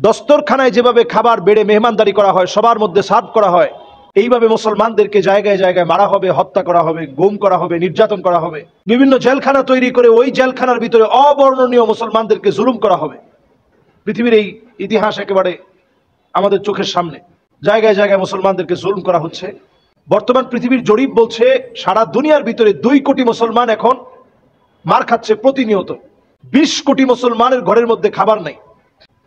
দস্তরখানায় যেভাবে খাবার বেড়ে মেহমানদারি করা হয়, সবার মধ্যে সার্ভ করা হয়, এইভাবে মুসলমানদেরকে জায়গায় জায়গায় মারা হবে, হত্যা করা হবে, গুম করা হবে, নির্যাতন করা হবে। বিভিন্ন জেলখানা তৈরি করে ওই জেলখানার ভিতরে অবর্ণনীয় মুসলমানদেরকে জুলুম করা হবে। পৃথিবীর এই ইতিহাস একেবারে আমাদের চোখের সামনে। জায়গায় জায়গায় মুসলমানদেরকে জুলুম করা হচ্ছে। বর্তমান পৃথিবীর জরিপ বলছে সারা দুনিয়ার ভিতরে 2 কোটি মুসলমান এখন মার খাচ্ছে প্রতিনিয়ত। 20 কোটি মুসলমানের ঘরের মধ্যে খাবার নাই।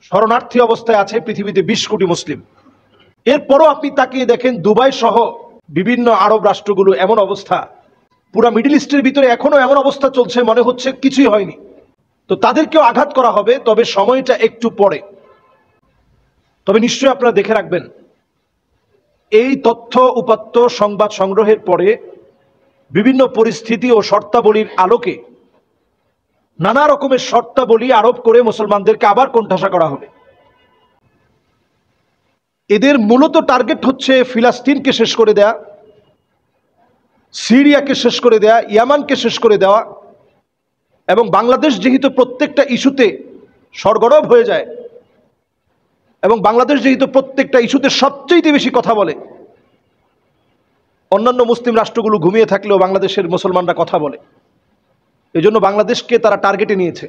শরণার্থী অবস্থায় আছে পৃথিবীতে 20 কোটি মুসলিম। এরপরও আপনি তাকিয়ে দেখেন দুবাই সহ বিভিন্ন আরব রাষ্ট্রগুলো এমন অবস্থা, পুরা মিডল ইস্টের ভিতরে এখনো এমন অবস্থা চলছে, মনে হচ্ছে কিছুই হয়নি। তো তাদেরকেও আঘাত করা হবে, তবে সময়টা একটু পরে। তবে নিশ্চয়ই আপনারা দেখে রাখবেন, এই তথ্য উপাত্ত সংবাদ সংগ্রহের পরে বিভিন্ন পরিস্থিতি ও শর্তাবলীর আলোকে নানা রকমের শর্তাবলী আরোপ করে মুসলমানদেরকে আবার কোণঠাসা করা হবে। এদের মূলত টার্গেট হচ্ছে ফিলিস্তিনকে শেষ করে দেয়া, সিরিয়াকে শেষ করে দেয়া, ইয়ামানকে শেষ করে দেওয়া, এবং বাংলাদেশ যেহেতু প্রত্যেকটা ইস্যুতে সরগরম হয়ে যায় এবং বাংলাদেশ যেহেতু প্রত্যেকটা ইস্যুতে সবচেয়ে বেশি কথা বলে, অন্যান্য মুসলিম রাষ্ট্রগুলো ঘুমিয়ে থাকলেও বাংলাদেশের মুসলমানরা কথা বলে, এজন্য বাংলাদেশকে তারা টার্গেটে নিয়েছে।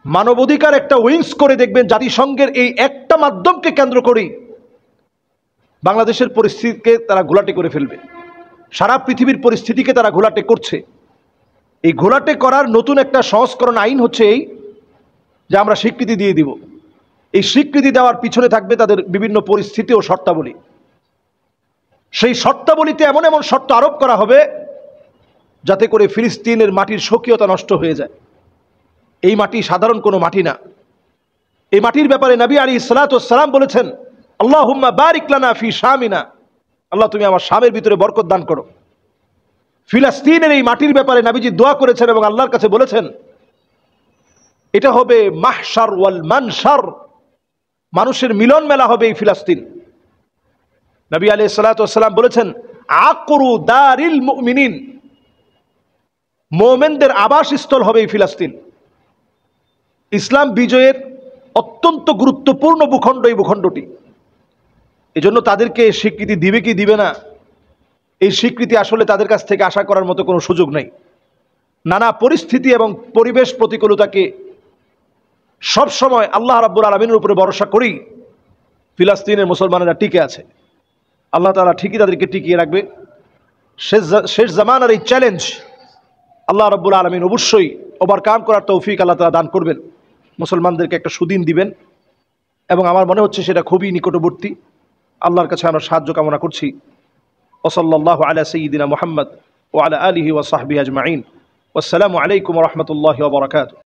মানবাধিকার একটা উইংস করে দেখবেন জাতিসংঘের এই একটা মাধ্যমকে কেন্দ্র করেই বাংলাদেশের পরিস্থিতিকে তারা ঘোলাটে করে ফেলবে। সারা পৃথিবীর পরিস্থিতিকে তারা ঘোলাটে করছে। এই ঘোলাটে করার নতুন একটা সংস্করণ আইন হচ্ছে এই যে আমরা স্বীকৃতি দিয়ে দিব। এই স্বীকৃতি দেওয়ার পিছনে থাকবে তাদের বিভিন্ন পরিস্থিতি ও শর্তাবলী। সেই শর্তাবলীতে এমন এমন শর্ত আরোপ করা হবে যাতে করে ফিলিস্তিনের মাটির স্বকীয়তা নষ্ট হয়ে যায়। এই মাটি সাধারণ কোনো মাটি না। এই মাটির ব্যাপারে নবী আলাইহিস সালাতু ওয়াস সালাম বলেছেন, আল্লাহুম্মা বারিক লানা ফি শামিনা, আল্লাহ তুমি আমার শামের ভিতরে বরকত দান করো। ফিলিস্তিনের এই মাটির ব্যাপারে নবীজি দোয়া করেছেন এবং আল্লাহর কাছে বলেছেন এটা হবে মাহশার ওয়াল মানশার, মানুষের মিলন মেলা হবে এই ফিলিস্তিন। নবী আলাইহিস সালাতু ওয়াস সালাম বলেছেন আকরু দারিল মুমিনিন, মুমিনদের আবাসস্থল হবে এই ফিলিস্তিন। ইসলাম বিজয়ের অত্যন্ত গুরুত্বপূর্ণ ভূখণ্ড এই ভূখণ্ডটি। এজন্য তাদেরকে স্বীকৃতি দিবে কি দিবে না, এই স্বীকৃতি আসলে তাদের কাছ থেকে আশা করার মতো কোনো সুযোগ নেই। নানা পরিস্থিতি এবং পরিবেশ প্রতিকূলতাকে সবসময় আল্লাহ রাব্বুল আলামিনের উপরে ভরসা করেই ফিলিস্তিনের মুসলমানেরা টিকে আছে। আল্লাহ তাআলা ঠিকই তাদেরকে টিকিয়ে রাখবে। শেষ জামানার এই চ্যালেঞ্জ আল্লাহ রাব্বুল আলামিন অবশ্যই ওভারকাম করার তৌফিক আল্লাহ তাআলা দান করবেন, মুসলমানদেরকে একটা সুদিন দিবেন, এবং আমার মনে হচ্ছে সেটা খুবই নিকটবর্তী। আল্লাহর কাছে আমরা সাহায্য কামনা করছি। ওয়াসাল্লাল্লাহু আলা সাইয়্যিদিনা মুহাম্মদ ওয়া আলা আলিহি ওয়া সাহবিহি আজমাইন। ওয়াসসালামু আলাইকুম ওয়া রাহমাতুল্লাহি ওয়া বারাকাতুহু।